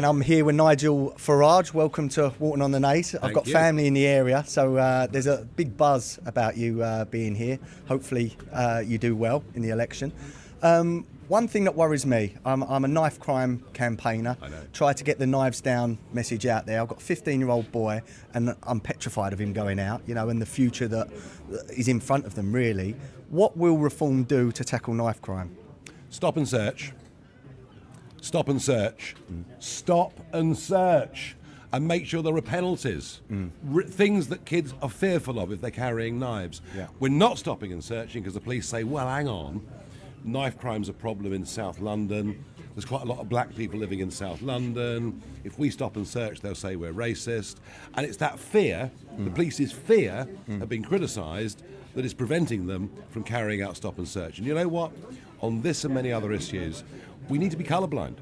And I'm here with Nigel Farage. Welcome to Walton on the Naze. I've got family in the area, so there's a big buzz about you being here. Hopefully you do well in the election. One thing that worries me, I'm a knife crime campaigner. Try to get the knives down message out there. I've got a 15-year-old boy and I'm petrified of him going out, you know, and the future that is in front of them, really. What will reform do to tackle knife crime? Stop and search. Stop and search. Stop and search. And make sure there are penalties. Things that kids are fearful of if they're carrying knives. We're not stopping and searching because the police say, well, hang on, knife crime's a problem in South London. There's quite a lot of black people living in South London. If we stop and search, they'll say we're racist. And it's that fear, the police's fear of being criticised, that is preventing them from carrying out stop and search. And you know what? On this and many other issues, we need to be colourblind.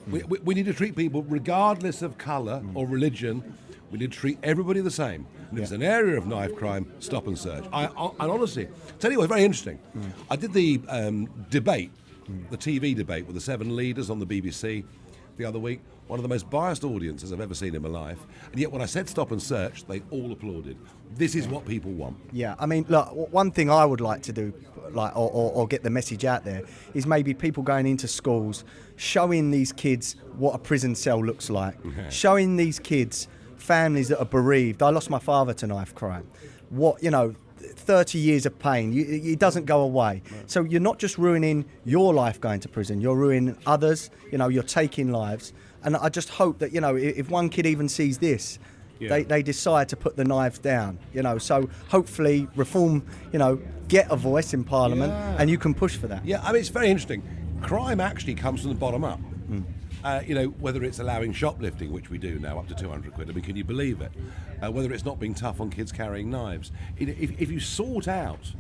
We need to treat people, regardless of colour or religion, we need to treat everybody the same. And if it's an area of knife crime, stop and search. And honestly, tell you what's very interesting. I did the debate, the TV debate with the 7 leaders on the BBC the other week. One of the most biased audiences I've ever seen in my life. And yet when I said stop and search, they all applauded. This is what people want. Yeah, I mean, look, one thing I would like to do, or get the message out there, is maybe people going into schools, showing these kids what a prison cell looks like, showing these kids families that are bereaved. I lost my father to knife crime. 30 years of pain, it doesn't go away. So you're not just ruining your life going to prison, you're ruining others, you're taking lives. And I just hope that, if one kid even sees this, they decide to put the knives down, so hopefully reform, get a voice in Parliament and you can push for that. Yeah, I mean, it's very interesting. Crime actually comes from the bottom up. Whether it's allowing shoplifting, which we do now, up to 200 quid. I mean, can you believe it? Whether it's not being tough on kids carrying knives. If you sort out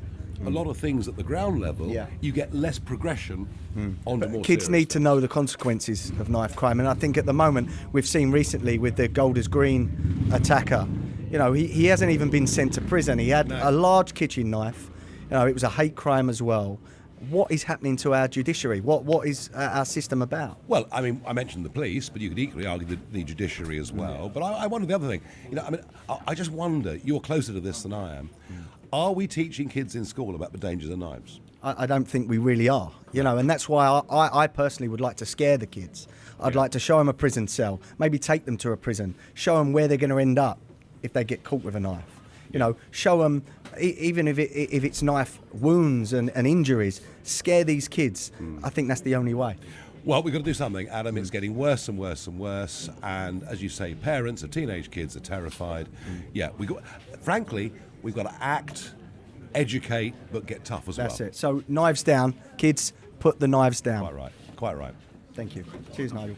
a lot of things at the ground level, you get less progression onto more kids need to know the consequences of knife crime. And I think at the moment, we've seen recently with the Golders Green attacker, he hasn't even been sent to prison. He had a large kitchen knife. It was a hate crime as well. What is happening to our judiciary? What is our system about? Well, I mean, I mentioned the police, but you could equally argue the judiciary as well. But I wonder the other thing. I just wonder, you're closer to this than I am. Are we teaching kids in school about the dangers of knives? I don't think we really are, and that's why I personally would like to scare the kids. I'd like to show them a prison cell, maybe take them to a prison, show them where they're going to end up if they get caught with a knife. Show them, even if it's knife wounds and injuries, scare these kids. I think that's the only way. Well, we've got to do something, Adam. It's getting worse and worse and worse. And as you say, parents of teenage kids are terrified. Frankly, we've got to act, educate, but get tough as well. That's it. So knives down. Kids, put the knives down. Quite right. Quite right. Thank you. Cheers, Nigel.